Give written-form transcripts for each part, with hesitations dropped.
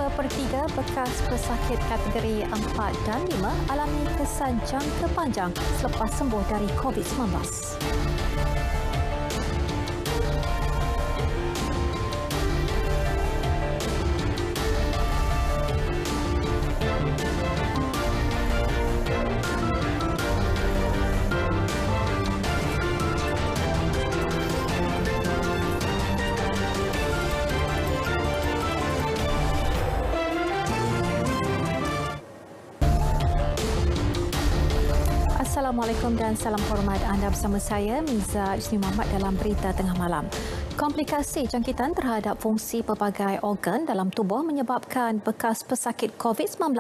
2/3 bekas pesakit kategori 4 dan 5 alami kesan jangka panjang selepas sembuh dari COVID-19. Assalamualaikum dan salam hormat. Anda bersama saya, Miza Isni Muhammad dalam Berita Tengah Malam. Komplikasi jangkitan terhadap fungsi pelbagai organ dalam tubuh menyebabkan bekas pesakit COVID-19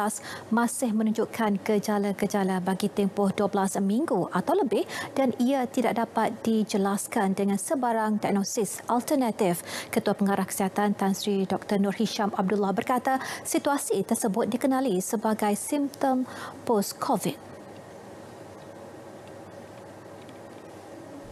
masih menunjukkan gejala-gejala bagi tempoh 12 minggu atau lebih dan ia tidak dapat dijelaskan dengan sebarang diagnosis alternatif. Ketua Pengarah Kesihatan Tan Sri Dr. Nur Hisham Abdullah berkata situasi tersebut dikenali sebagai simptom post-COVID.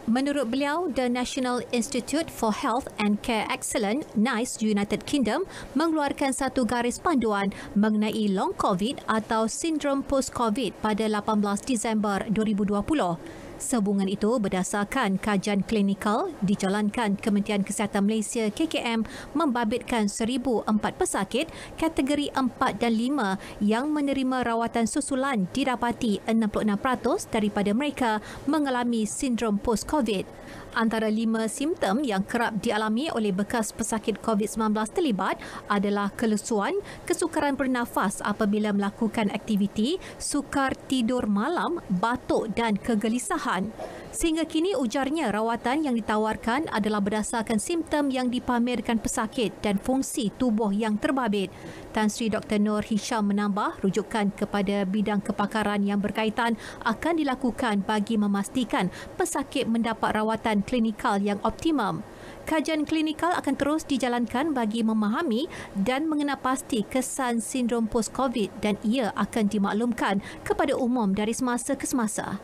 Menurut beliau, The National Institute for Health and Care Excellence (NICE) United Kingdom mengeluarkan satu garis panduan mengenai long COVID atau sindrom post-COVID pada 18 Disember 2020. Sehubungan itu berdasarkan kajian klinikal dijalankan Kementerian Kesihatan Malaysia KKM membabitkan 1,004 pesakit kategori 4 dan 5 yang menerima rawatan susulan didapati 66% daripada mereka mengalami sindrom post-COVID. Antara 5 simptom yang kerap dialami oleh bekas pesakit COVID-19 terlibat adalah kelesuan, kesukaran bernafas apabila melakukan aktiviti, sukar tidur malam, batuk dan kegelisahan. Sehingga kini ujarnya rawatan yang ditawarkan adalah berdasarkan simptom yang dipamerkan pesakit dan fungsi tubuh yang terbabit. Tan Sri Dr. Nur Hisham menambah rujukan kepada bidang kepakaran yang berkaitan akan dilakukan bagi memastikan pesakit mendapat rawatan klinikal yang optimum. Kajian klinikal akan terus dijalankan bagi memahami dan mengenal pasti kesan sindrom post-COVID dan ia akan dimaklumkan kepada umum dari semasa ke semasa.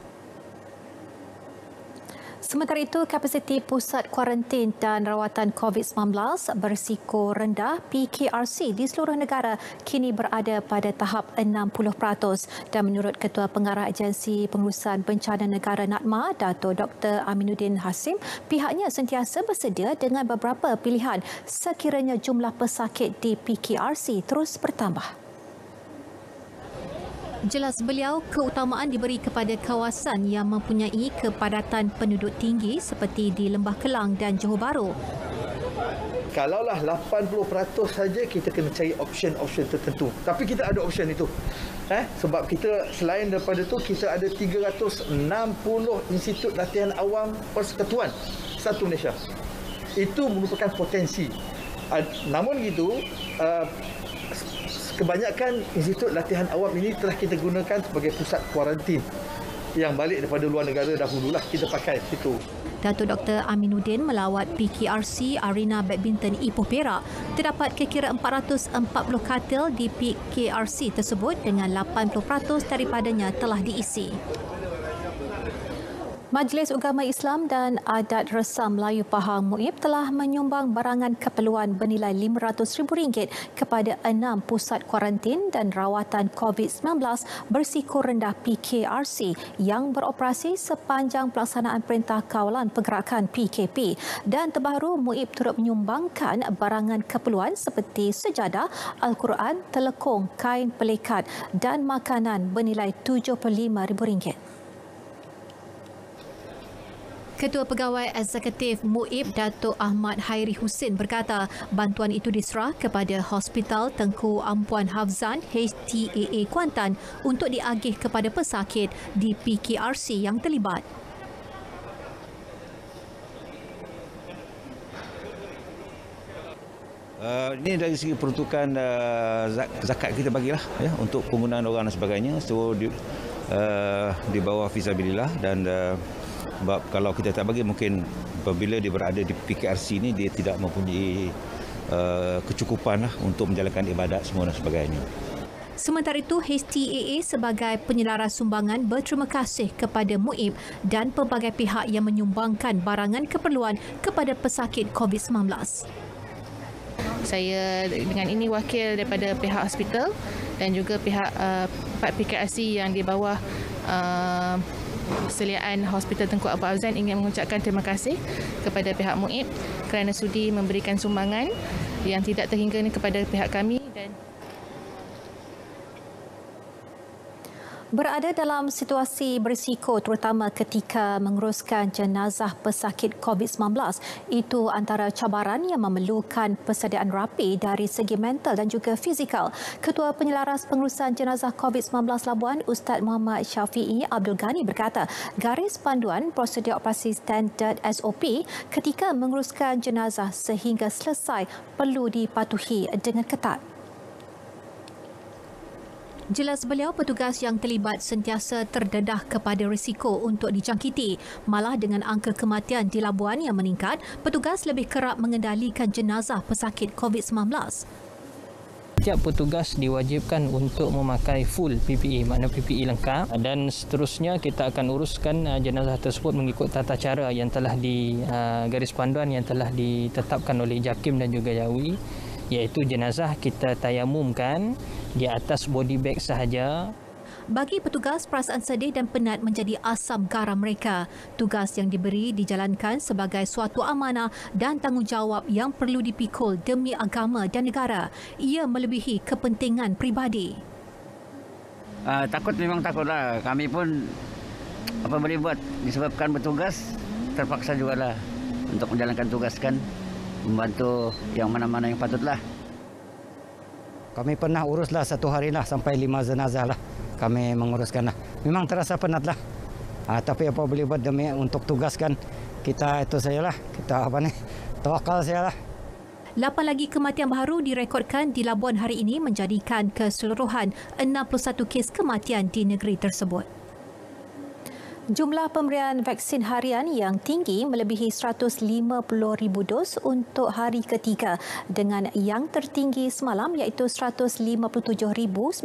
Sementara itu, kapasiti Pusat Kuarantin dan Rawatan COVID-19 berisiko rendah PKRC di seluruh negara kini berada pada tahap 60% dan menurut Ketua Pengarah Agensi Pengurusan Bencana Negara NADMA, Dato' Dr. Aminuddin Hasim, pihaknya sentiasa bersedia dengan beberapa pilihan sekiranya jumlah pesakit di PKRC terus bertambah. Jelas beliau, keutamaan diberi kepada kawasan yang mempunyai kepadatan penduduk tinggi seperti di Lembah Kelang dan Johor Bahru. Kalaulah 80% saja kita kena cari option tertentu. Tapi kita ada option itu. Sebab kita selain daripada itu kita ada 360 institut latihan awam persekutuan satu Malaysia. Itu merupakan potensi. Namun begitu, kebanyakan institut latihan awam ini telah kita gunakan sebagai pusat kuarantin yang balik daripada luar negara dahululah kita pakai situ. Dato' Dr. Aminuddin melawat PKRC Arena Badminton Ipoh Perak. Terdapat kira-kira 440 katil di PKRC tersebut dengan 80% daripadanya telah diisi. Majlis Agama Islam dan Adat Resam Melayu Pahang MUIB telah menyumbang barangan keperluan bernilai RM500,000 kepada 6 pusat kuarantin dan rawatan COVID-19 berisiko rendah PKRC yang beroperasi sepanjang pelaksanaan Perintah Kawalan Pergerakan PKP. Dan terbaru, MUIB turut menyumbangkan barangan keperluan seperti sejadah, Al-Quran, telekong, kain pelikat dan makanan bernilai RM75,000. Ketua Pegawai Eksekutif MUIB Datuk Ahmad Hairi Husin berkata bantuan itu diserah kepada Hospital Tengku Ampuan Hafzan HTAA Kuantan untuk diagih kepada pesakit di PKRC yang terlibat. Ini dari segi peruntukan zakat kita bagilah ya untuk penggunaan orang dan sebagainya. So di bawah fisabilillah dan sebab kalau kita tak bagi mungkin apabila dia berada di PKRC ini dia tidak mempunyai kecukupan untuk menjalankan ibadat semua dan sebagainya. Sementara itu, HTAA sebagai penyelaras sumbangan berterima kasih kepada MUIB dan pelbagai pihak yang menyumbangkan barangan keperluan kepada pesakit COVID-19. Saya dengan ini wakil daripada pihak hospital dan juga pihak PKRC yang di bawah Seliaan Hospital Tengku Abdul Auzan ingin mengucapkan terima kasih kepada pihak MUIB kerana sudi memberikan sumbangan yang tidak terhingga ini kepada pihak kami. Dan berada dalam situasi berisiko terutama ketika menguruskan jenazah pesakit COVID-19 itu antara cabaran yang memerlukan persediaan rapi dari segi mental dan juga fizikal. Ketua Penyelaras Pengurusan Jenazah COVID-19 Labuan, Ustaz Muhammad Syafiee Abdul Ghani berkata, garis panduan prosedur operasi standard SOP ketika menguruskan jenazah sehingga selesai perlu dipatuhi dengan ketat. Jelas beliau, petugas yang terlibat sentiasa terdedah kepada risiko untuk dijangkiti. Malah dengan angka kematian di Labuan yang meningkat, petugas lebih kerap mengendalikan jenazah pesakit COVID-19. Setiap petugas diwajibkan untuk memakai full PPE, makna PPE lengkap, dan seterusnya kita akan uruskan jenazah tersebut mengikut tata cara yang telah garis panduan yang telah ditetapkan oleh JAKIM dan juga JAWI, iaitu jenazah kita tayamumkan di atas body bag sahaja. Bagi petugas, perasaan sedih dan penat menjadi asam garam mereka. Tugas yang diberi dijalankan sebagai suatu amanah dan tanggungjawab yang perlu dipikul demi agama dan negara. Ia melebihi kepentingan peribadi. Takut memang takutlah. Kami pun apa boleh buat, disebabkan bertugas terpaksa jugalah untuk menjalankan tugas kan, membantu yang mana-mana yang patutlah. Kami pernah uruslah satu hari lah sampai 5 jenazah lah. Kami menguruskan lah. Memang terasa penat lah. Tapi apa boleh buat demi untuk tugas kan. Kita itu sajalah. Kita tawakal sajalah. 8 lagi kematian baru direkodkan di Labuan hari ini menjadikan keseluruhan 61 kes kematian di negeri tersebut. Jumlah pemberian vaksin harian yang tinggi melebihi 150,000 dos untuk hari ketiga dengan yang tertinggi semalam iaitu 157,949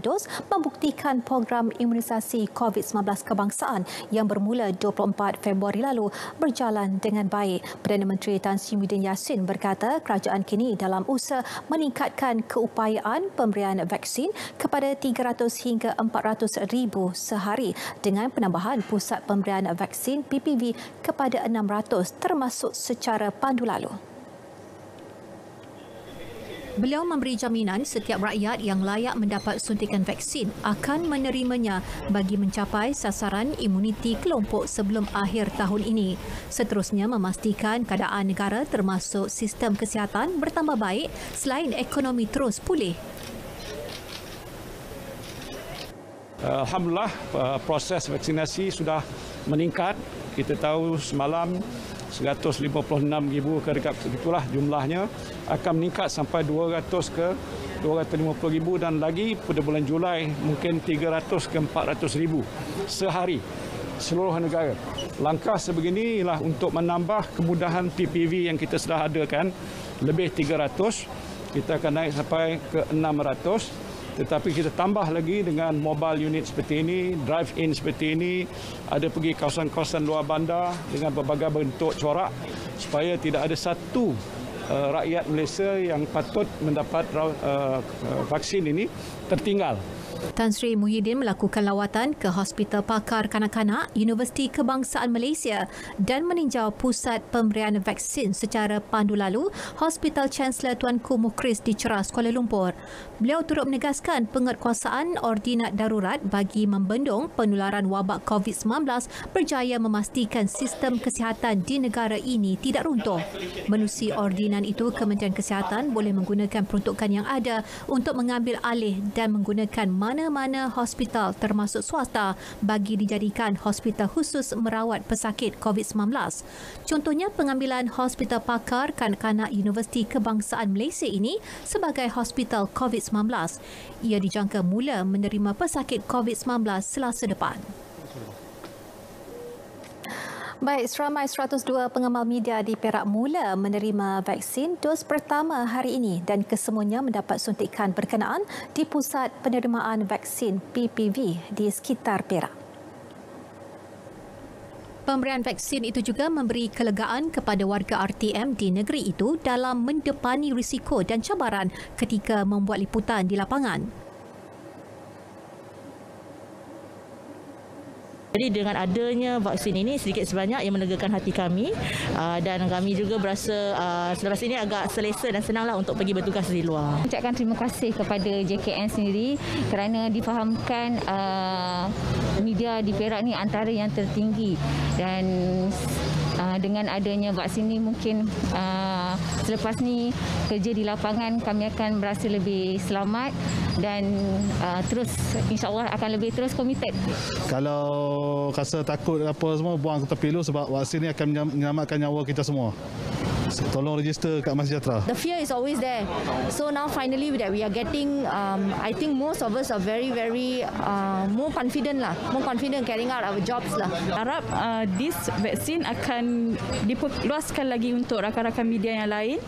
dos membuktikan program imunisasi COVID-19 kebangsaan yang bermula 24 Februari lalu berjalan dengan baik. Perdana Menteri Tan Sri Muhyiddin Yassin berkata kerajaan kini dalam usaha meningkatkan keupayaan pemberian vaksin kepada 300 hingga 400,000 sehari dengan penambahan pusat pemberian vaksin PPV kepada 600 termasuk secara pandu lalu. Beliau memberi jaminan setiap rakyat yang layak mendapat suntikan vaksin akan menerimanya bagi mencapai sasaran imuniti kelompok sebelum akhir tahun ini. Seterusnya memastikan keadaan negara termasuk sistem kesihatan bertambah baik selain ekonomi terus pulih. Alhamdulillah, proses vaksinasi sudah meningkat. Kita tahu semalam 156,000 ke dekat itulah jumlahnya, akan meningkat sampai 200 ke 250,000 dan lagi pada bulan Julai mungkin 300 ke 400,000 sehari seluruh negara. Langkah sebegini ialah untuk menambah kemudahan PPV yang kita sudah adakan lebih 300, kita akan naik sampai ke 600. Tetapi kita tambah lagi dengan mobile unit seperti ini, drive-in seperti ini, ada pergi kawasan-kawasan luar bandar dengan berbagai bentuk corak supaya tidak ada satu rakyat Malaysia yang patut mendapat vaksin ini tertinggal. Tan Sri Muhyiddin melakukan lawatan ke Hospital Pakar Kanak-Kanak Universiti Kebangsaan Malaysia dan meninjau pusat pemberian vaksin secara pandu lalu Hospital Chancellor Tuanku Mukhris di Ceras, Kuala Lumpur. Beliau turut menegaskan penguatkuasaan ordinat darurat bagi membendung penularan wabak COVID-19 berjaya memastikan sistem kesihatan di negara ini tidak runtuh. Menerusi ordinan itu, Kementerian Kesihatan boleh menggunakan peruntukan yang ada untuk mengambil alih dan menggunakan mana-mana hospital termasuk swasta bagi dijadikan hospital khusus merawat pesakit COVID-19. Contohnya pengambilan Hospital Pakar Kanak-Kanak Universiti Kebangsaan Malaysia ini sebagai hospital COVID-19. Ia dijangka mula menerima pesakit COVID-19 Selasa depan. Baik, seramai 102 pengamal media di Perak mula menerima vaksin dos pertama hari ini dan kesemuanya mendapat suntikan berkenaan di pusat penerimaan vaksin PPV di sekitar Perak. Pemberian vaksin itu juga memberi kelegaan kepada warga RTM di negeri itu dalam mendepani risiko dan cabaran ketika membuat liputan di lapangan. Jadi dengan adanya vaksin ini sedikit sebanyak yang menegakan hati kami dan kami juga berasa selepas ini agak selesa dan senanglah untuk pergi bertugas di luar. Ucapkan terima kasih kepada JKN sendiri kerana difahamkan media di Perak ni antara yang tertinggi dan dengan adanya vaksin ini mungkin selepas ni kerja di lapangan kami akan berasa lebih selamat dan terus insya-Allah akan lebih terus komited. Kalau rasa takut apa semua buang ke tepi dulu sebab vaksin ni akan menyelamatkan nyawa kita semua. Tolong register kat Mas Sejahtera. The fear is always there. So now finally that we are getting, I think most of us are very more confident carrying out our jobs lah. Harap this vaksin akan diperluaskan lagi untuk rakan-rakan media yang lain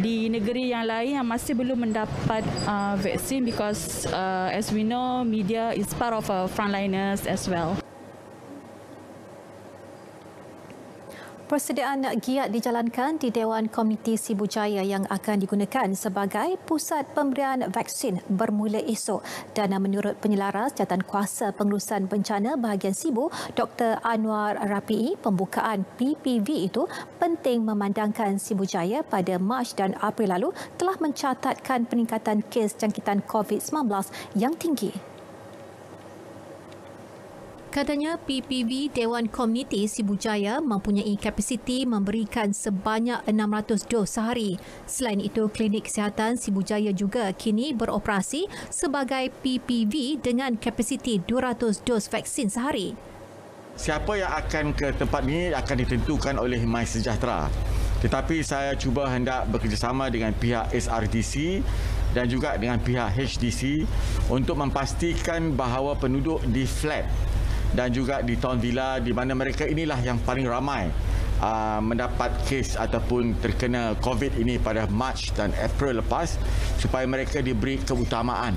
di negeri yang lain yang masih belum mendapat vaksin because as we know media is part of frontliners as well. Persediaan giat dijalankan di Dewan Komuniti Sibujaya yang akan digunakan sebagai pusat pemberian vaksin bermula esok. Dan menurut penyelaras Jawatankuasa Pengurusan Bencana bahagian Sibu, Dr. Anwar Rafi'i, pembukaan PPV itu penting memandangkan Sibujaya pada Mac dan April lalu telah mencatatkan peningkatan kes jangkitan COVID-19 yang tinggi. Katanya PPV Dewan Komuniti Sibujaya mempunyai kapasiti memberikan sebanyak 600 dos sehari. Selain itu, klinik kesihatan Sibujaya juga kini beroperasi sebagai PPV dengan kapasiti 200 dos vaksin sehari. Siapa yang akan ke tempat ini akan ditentukan oleh Mas Sejahtera. Tetapi saya cuba hendak bekerjasama dengan pihak SRTC dan juga dengan pihak HDC untuk memastikan bahawa penduduk di flat dan juga di Town Villa di mana mereka inilah yang paling ramai mendapat kes ataupun terkena COVID ini pada Mac dan April lepas supaya mereka diberi keutamaan.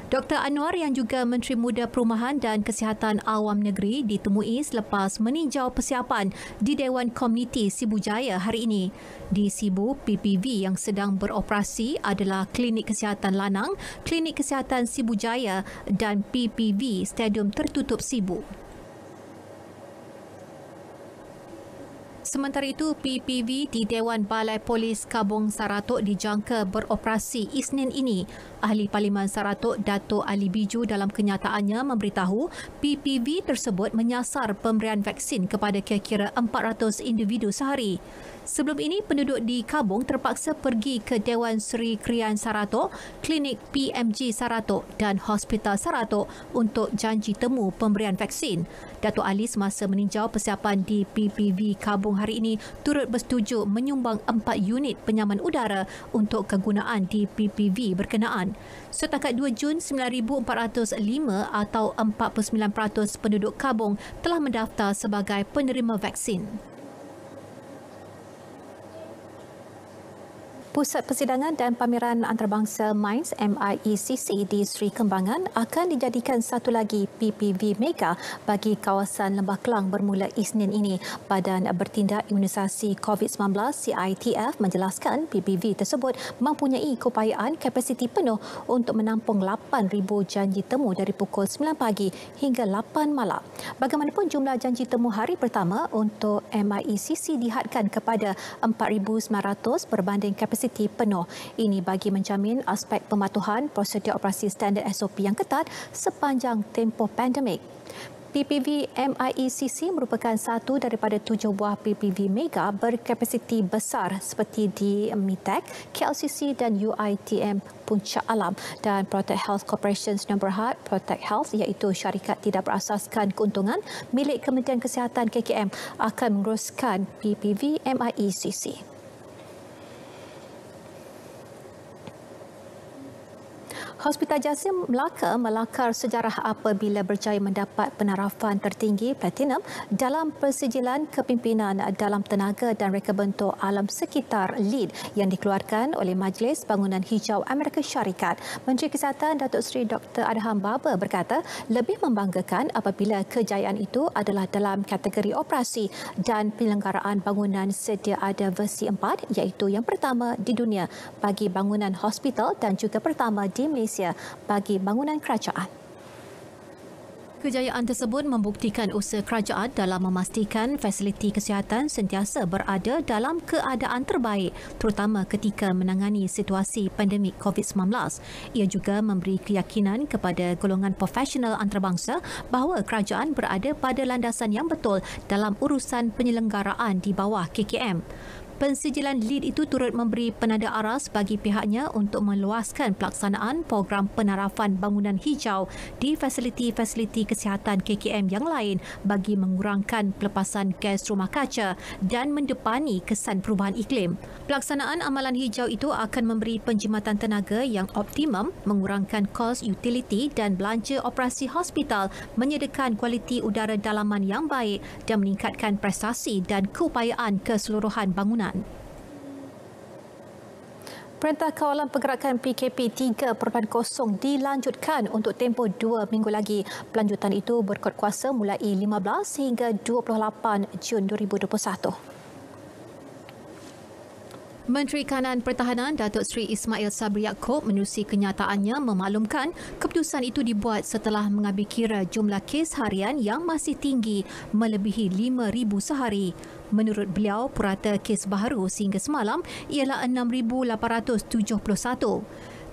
Dr. Anwar yang juga Menteri Muda Perumahan dan Kesihatan Awam Negeri ditemui selepas meninjau persiapan di Dewan Komuniti Sibujaya hari ini. Di Sibu, PPV yang sedang beroperasi adalah Klinik Kesihatan Lanang, Klinik Kesihatan Sibujaya dan PPV Stadium Tertutup Sibu. Sementara itu, PPV di Dewan Balai Polis Kabong Saratok dijangka beroperasi Isnin ini. Ahli Parlimen Saratok, Dato' Ali Biju dalam kenyataannya memberitahu PPV tersebut menyasar pemberian vaksin kepada kira-kira 400 individu sehari. Sebelum ini, penduduk di Kabong terpaksa pergi ke Dewan Seri Krian Saratok, Klinik PMG Saratok dan Hospital Saratok untuk janji temu pemberian vaksin. Dato' Ali semasa meninjau persiapan di PPV Kabong hari ini turut bersetuju menyumbang 4 unit penyaman udara untuk kegunaan di PPV berkenaan. Setakat 2 Jun, 9,405 atau 49% penduduk Kabong telah mendaftar sebagai penerima vaksin. Pusat Persidangan dan Pameran Antarabangsa MINDS MIECC di Seri Kembangan akan dijadikan satu lagi PPV Mega bagi kawasan Lembah Kelang bermula Isnin ini. Badan Bertindak Imunisasi COVID-19 CITF menjelaskan PPV tersebut mempunyai keupayaan kapasiti penuh untuk menampung 8,000 janji temu dari pukul 9 pagi hingga 8 malam. Bagaimanapun jumlah janji temu hari pertama untuk MIECC dihadkan kepada 4,900 berbanding kapasiti penuh. Ini bagi menjamin aspek pematuhan prosedur operasi standard SOP yang ketat sepanjang tempoh pandemik. PPV MIECC merupakan satu daripada 7 buah PPV Mega berkapasiti besar seperti di MITEC, KLCC dan UiTM Puncak Alam dan Protect Health Corporations No. Berhad Protect Health iaitu syarikat tidak berasaskan keuntungan milik Kementerian Kesihatan KKM akan menguruskan PPV MIECC. Hospital Jasim Melaka melakar sejarah apabila berjaya mendapat penarafan tertinggi Platinum dalam persijilan kepimpinan dalam tenaga dan reka bentuk alam sekitar LEED yang dikeluarkan oleh Majlis Bangunan Hijau Amerika Syarikat. Menteri Kesihatan Datuk Seri Dr. Adham Baba berkata lebih membanggakan apabila kejayaan itu adalah dalam kategori operasi dan penyelenggaraan bangunan sedia ada versi 4 iaitu yang pertama di dunia bagi bangunan hospital dan juga pertama di Malaysia bagi bangunan kerajaan. Kejayaan tersebut membuktikan usaha kerajaan dalam memastikan fasiliti kesihatan sentiasa berada dalam keadaan terbaik terutama ketika menangani situasi pandemik COVID-19. Ia juga memberi keyakinan kepada golongan profesional antarabangsa bahawa kerajaan berada pada landasan yang betul dalam urusan penyelenggaraan di bawah KKM. Pensijilan LEED itu turut memberi penanda aras bagi pihaknya untuk meluaskan pelaksanaan program penarafan bangunan hijau di fasiliti-fasiliti kesihatan KKM yang lain bagi mengurangkan pelepasan gas rumah kaca dan mendepani kesan perubahan iklim. Pelaksanaan amalan hijau itu akan memberi penjimatan tenaga yang optimum, mengurangkan kos utiliti dan belanja operasi hospital, menyediakan kualiti udara dalaman yang baik dan meningkatkan prestasi dan keupayaan keseluruhan bangunan. Perintah Kawalan Pergerakan PKP 3.0 dilanjutkan untuk tempoh 2 minggu lagi. Pelanjutan itu berkuat kuasa mulai 15 hingga 28 Jun 2021. Menteri Kanan Pertahanan Datuk Seri Ismail Sabri Yaakob menerusi kenyataannya memaklumkan keputusan itu dibuat setelah mengambil kira jumlah kes harian yang masih tinggi melebihi 5,000 sehari. Menurut beliau, purata kes baharu sehingga semalam ialah 6,871.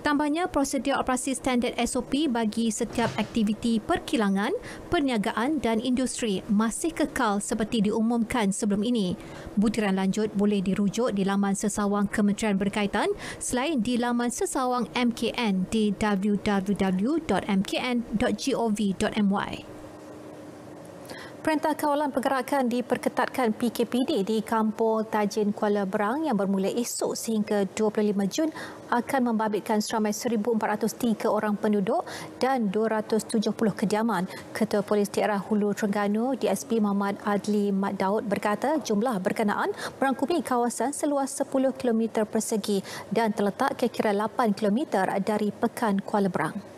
Tambahnya, prosedur operasi standard SOP bagi setiap aktiviti perkilangan, perniagaan dan industri masih kekal seperti diumumkan sebelum ini. Butiran lanjut boleh dirujuk di laman sesawang kementerian berkaitan selain di laman sesawang MKN di www.mkn.gov.my. Perintah Kawalan Pergerakan diperketatkan PKPD di Kampung Tajin Kuala Berang yang bermula esok sehingga 25 Jun akan membabitkan seramai 1,403 orang penduduk dan 270 kediaman. Ketua Polis Daerah Hulu Terengganu DSP Muhammad Adli Mat Daud berkata jumlah berkenaan merangkumi kawasan seluas 10 km persegi dan terletak kira-kira 8 km dari Pekan Kuala Berang.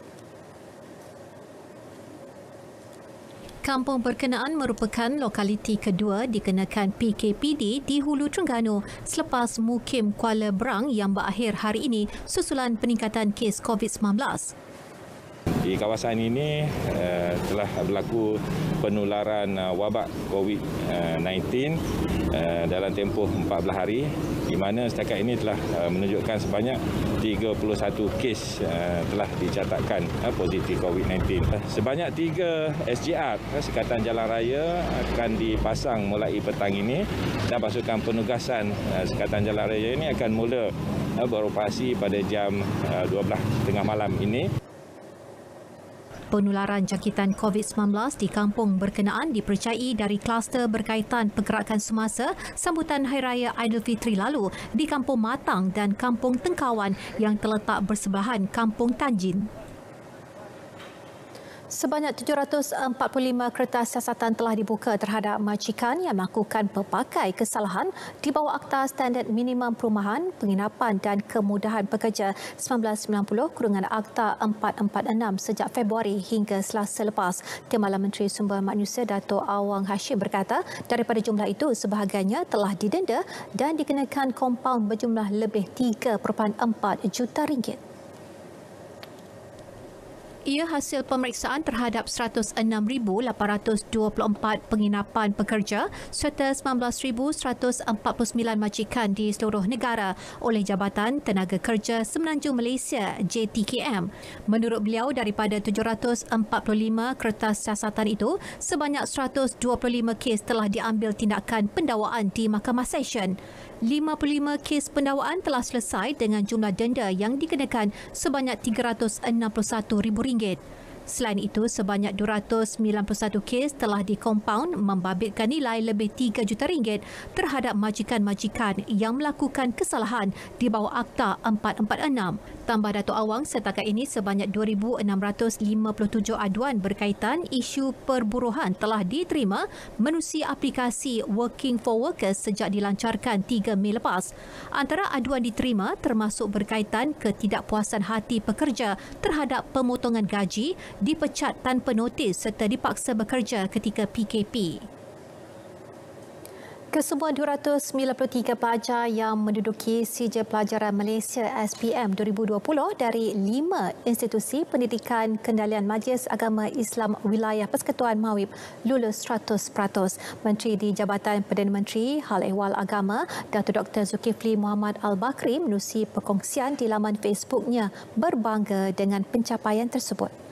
Kampung berkenaan merupakan lokaliti kedua dikenakan PKPD di Hulu Terengganu selepas Mukim Kuala Berang yang berakhir hari ini susulan peningkatan kes COVID-19. Di kawasan ini telah berlaku penularan wabak COVID-19 dalam tempoh 14 hari di mana setakat ini telah menunjukkan sebanyak 31 kes telah dicatatkan positif COVID-19. Sebanyak 3 SGR, Sekatan Jalan Raya akan dipasang mulai petang ini dan pasukan penugasan Sekatan Jalan Raya ini akan mula beroperasi pada jam 12:30 malam ini. Penularan jangkitan COVID-19 di kampung berkenaan dipercayai dari kluster berkaitan pergerakan semasa sambutan Hari Raya Aidilfitri lalu di Kampung Matang dan Kampung Tengkawan yang terletak bersebelahan Kampung Tanjin. Sebanyak 745 kertas siasatan telah dibuka terhadap majikan yang melakukan pelbagai kesalahan di bawah Akta Standard Minimum Perumahan, Penginapan dan Kemudahan Pekerja 1990 Akta 446 sejak Februari hingga Selasa lepas. Timbalan Menteri Sumber Manusia Dato' Awang Hashim berkata daripada jumlah itu sebahagiannya telah didenda dan dikenakan kompaun berjumlah lebih 3.4 juta ringgit. Ia hasil pemeriksaan terhadap 106,824 penginapan pekerja serta 19,149 majikan di seluruh negara oleh Jabatan Tenaga Kerja Semenanjung Malaysia JTKM. Menurut beliau, daripada 745 kertas siasatan itu, sebanyak 125 kes telah diambil tindakan pendakwaan di Mahkamah Session. 55 kes pendakwaan telah selesai dengan jumlah denda yang dikenakan sebanyak RM361,000. Selain itu, sebanyak 291 kes telah dikompaun membabitkan nilai lebih RM3 juta terhadap majikan-majikan yang melakukan kesalahan di bawah Akta 446. Tambah Datuk Awang, setakat ini sebanyak 2,657 aduan berkaitan isu perburuhan telah diterima menerusi aplikasi Working for Workers sejak dilancarkan 3 Mei lepas. Antara aduan diterima termasuk berkaitan ketidakpuasan hati pekerja terhadap pemotongan gaji, dipecat tanpa notis serta dipaksa bekerja ketika PKP. Kesemua 293 pelajar yang menduduki sijil pelajaran Malaysia SPM 2020 dari 5 institusi pendidikan kendalian Majlis Agama Islam Wilayah Persekutuan Mawib lulus 100%. Menteri di Jabatan Perdana Menteri Hal Ehwal Agama, Datuk Dr. Zulkifli Muhammad Al-Bakri menerusi perkongsian di laman Facebooknya berbangga dengan pencapaian tersebut.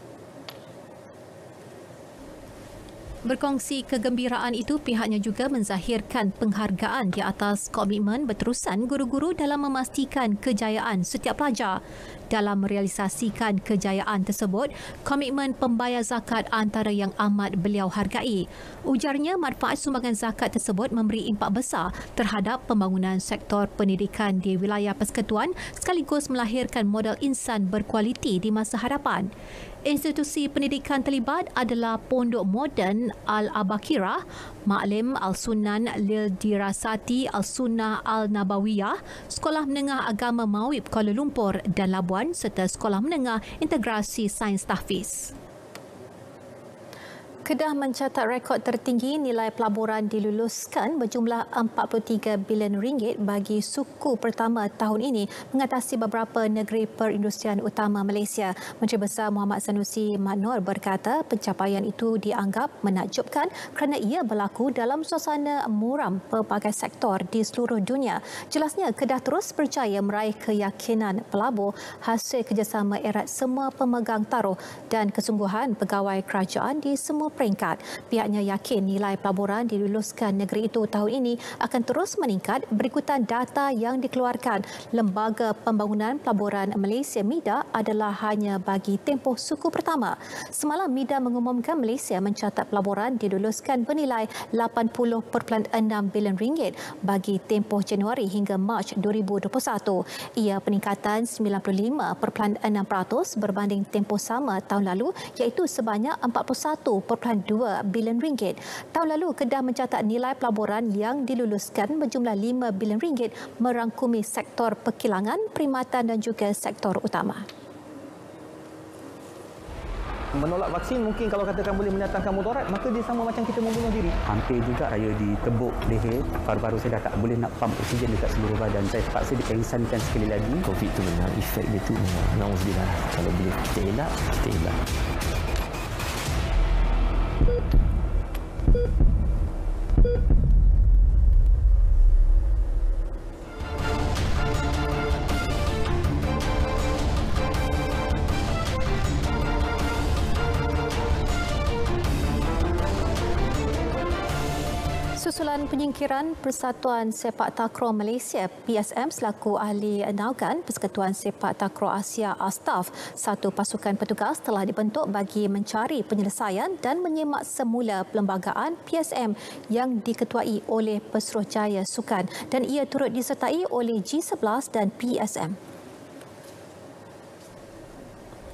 Berkongsi kegembiraan itu, pihaknya juga menzahirkan penghargaan di atas komitmen berterusan guru-guru dalam memastikan kejayaan setiap pelajar. Dalam merealisasikan kejayaan tersebut, komitmen pembayar zakat antara yang amat beliau hargai. Ujarnya, manfaat sumbangan zakat tersebut memberi impak besar terhadap pembangunan sektor pendidikan di wilayah persekutuan sekaligus melahirkan modal insan berkualiti di masa hadapan. Institusi pendidikan terlibat adalah Pondok Moden Al-Abakirah, Maklim Al-Sunan Lil Dirasati Al-Sunnah Al-Nabawiyah, Sekolah Menengah Agama Mawib Kuala Lumpur dan Labuan serta Sekolah Menengah Integrasi Sains Tahfiz. Kedah mencatat rekod tertinggi nilai pelaburan diluluskan berjumlah RM43 bilion bagi suku pertama tahun ini mengatasi beberapa negeri perindustrian utama Malaysia. Menteri Besar Muhammad Sanusi Mat Noor berkata pencapaian itu dianggap menakjubkan kerana ia berlaku dalam suasana muram pelbagai sektor di seluruh dunia. Jelasnya, Kedah terus berjaya meraih keyakinan pelabur hasil kerjasama erat semua pemegang taruh dan kesungguhan pegawai kerajaan di semua peringkat. Pihaknya yakin nilai pelaburan diluluskan negeri itu tahun ini akan terus meningkat berikutan data yang dikeluarkan Lembaga Pembangunan Pelaburan Malaysia MIDA adalah hanya bagi tempoh suku pertama. Semalam MIDA mengumumkan Malaysia mencatat pelaburan diluluskan bernilai RM80.6 bilion bagi tempoh Januari hingga Mac 2021. Ia peningkatan 95.6% berbanding tempoh sama tahun lalu iaitu sebanyak RM41.2 bilion. Tahun lalu Kedah mencatat nilai pelaburan yang diluluskan berjumlah RM5 bilion merangkumi sektor perkilangan, perkhidmatan dan juga sektor utama. Menolak vaksin mungkin kalau katakan boleh mendatangkan mudarat, maka dia sama macam kita membunuh diri. Hampir juga saya ditebuk leher, paru-paru saya dah tak boleh nak pump oksigen dekat seluruh badan. Saya terpaksa dipengsankan sekali lagi. Covid tu benar, efek dia tu benar. Nauzubillah. Kalau boleh kita elak, kita elak. Susulan penyingkiran Persatuan Sepak Takraw Malaysia PSM selaku ahli naungan Persekutuan Sepak Takraw Asia ASTAF, satu pasukan petugas telah dibentuk bagi mencari penyelesaian dan menyemak semula perlembagaan PSM yang diketuai oleh Pesuruhjaya Sukan dan ia turut disertai oleh G11 dan PSM.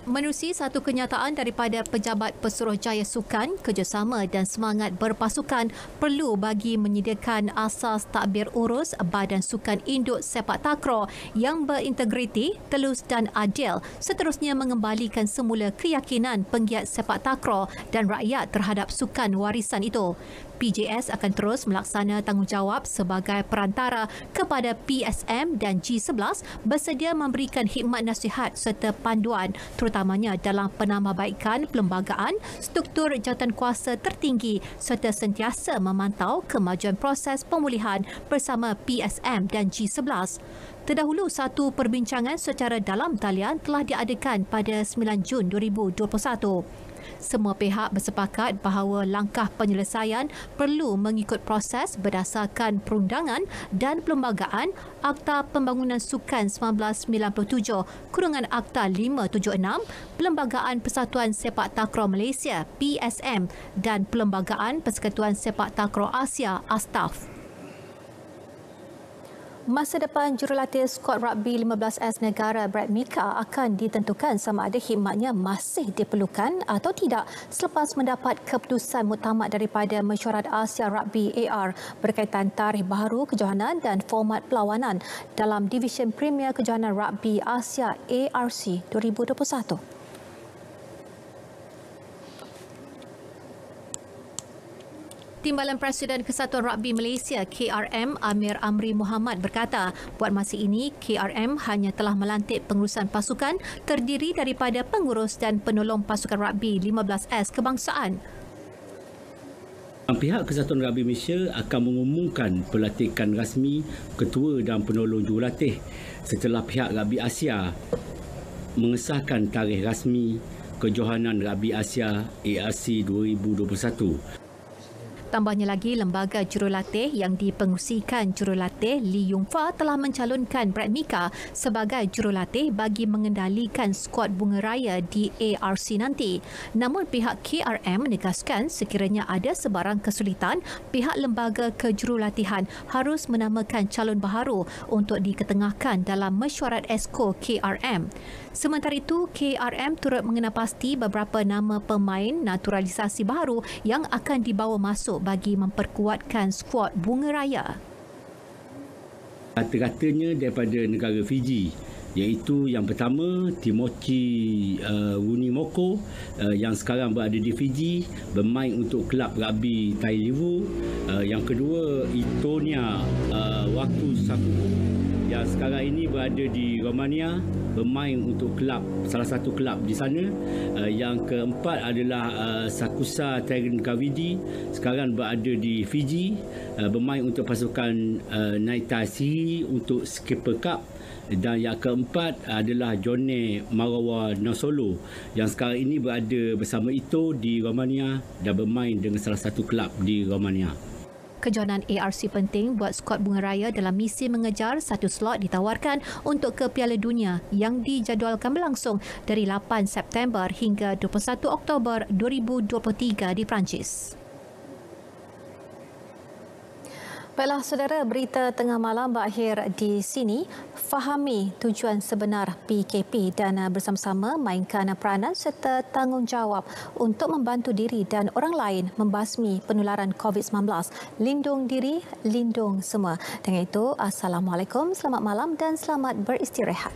Menerusi satu kenyataan daripada Pejabat Pesuruhjaya Sukan, kerjasama dan semangat berpasukan perlu bagi menyediakan asas tadbir urus Badan Sukan Induk Sepak Takraw yang berintegriti, telus dan adil, seterusnya mengembalikan semula keyakinan penggiat sepak takraw dan rakyat terhadap sukan warisan itu. PJS akan terus melaksana tanggungjawab sebagai perantara kepada PSM dan G11 bersedia memberikan khidmat nasihat serta panduan terutamanya dalam penambahbaikan perlembagaan, struktur jawatankuasa tertinggi serta sentiasa memantau kemajuan proses pemulihan bersama PSM dan G11. Terdahulu, satu perbincangan secara dalam talian telah diadakan pada 9 Jun 2021. Semua pihak bersepakat bahawa langkah penyelesaian perlu mengikut proses berdasarkan perundangan dan perlembagaan Akta Pembangunan Sukan 1997 / Akta 576, Perlembagaan Persatuan Sepak Takraw Malaysia PSM dan Perlembagaan Persekutuan Sepak Takraw Asia ASTAF. Masa depan jurulatih skuad rugby 15S negara Brad Mika akan ditentukan sama ada khidmatnya masih diperlukan atau tidak selepas mendapat keputusan muktamad daripada Mesyuarat Asia Rugby AR berkaitan tarikh baharu kejohanan dan format perlawanan dalam Divisyen Premier Kejohanan Rugby Asia ARC 2021. Timbalan Presiden Kesatuan Rugby Malaysia KRM Amir Amri Muhammad berkata, buat masa ini KRM hanya telah melantik pengurusan pasukan terdiri daripada pengurus dan penolong pasukan rugby 15S kebangsaan. Pihak Kesatuan Rugby Malaysia akan mengumumkan pelantikan rasmi ketua dan penolong jurulatih setelah pihak Rugby Asia mengesahkan tarikh rasmi Kejohanan Rugby Asia ARC 2021. Tambahnya lagi, lembaga jurulatih yang dipengerusikan jurulatih Lee Yung Fa telah mencalonkan Brad Mika sebagai jurulatih bagi mengendalikan skuad bunga raya di ARC nanti. Namun pihak KRM menegaskan sekiranya ada sebarang kesulitan, pihak lembaga kejurulatihan harus menamakan calon baharu untuk diketengahkan dalam mesyuarat Esko KRM. Sementara itu, KRM turut mengenapasti beberapa nama pemain naturalisasi baharu yang akan dibawa masuk bagi memperkuatkan skuad bunga raya. Rata-ratanya daripada negara Fiji, iaitu yang pertama Timoci Wunimoko yang sekarang berada di Fiji bermain untuk kelab rugby Tailivu. Yang kedua Itonia Wakusaku yang sekarang ini berada di Romania bermain untuk salah satu kelab di sana. Yang keempat adalah Sakusa Terenkavidi sekarang berada di Fiji bermain untuk pasukan Naita Siri untuk Skipper Cup. Dan yang keempat adalah Jone Marawa Nasolo yang sekarang ini berada bersama Ito di Romania dan bermain dengan salah satu kelab di Romania. Kejohanan ARC penting buat skuad bunga raya dalam misi mengejar satu slot ditawarkan untuk ke Piala Dunia yang dijadualkan berlangsung dari 8 September hingga 21 Oktober 2023 di Perancis. Baiklah saudara, berita tengah malam berakhir di sini. Fahami tujuan sebenar PKP dan bersama-sama mainkan peranan serta tanggungjawab untuk membantu diri dan orang lain membasmi penularan COVID-19. Lindung diri, lindung semua. Dengan itu, Assalamualaikum, selamat malam dan selamat beristirahat.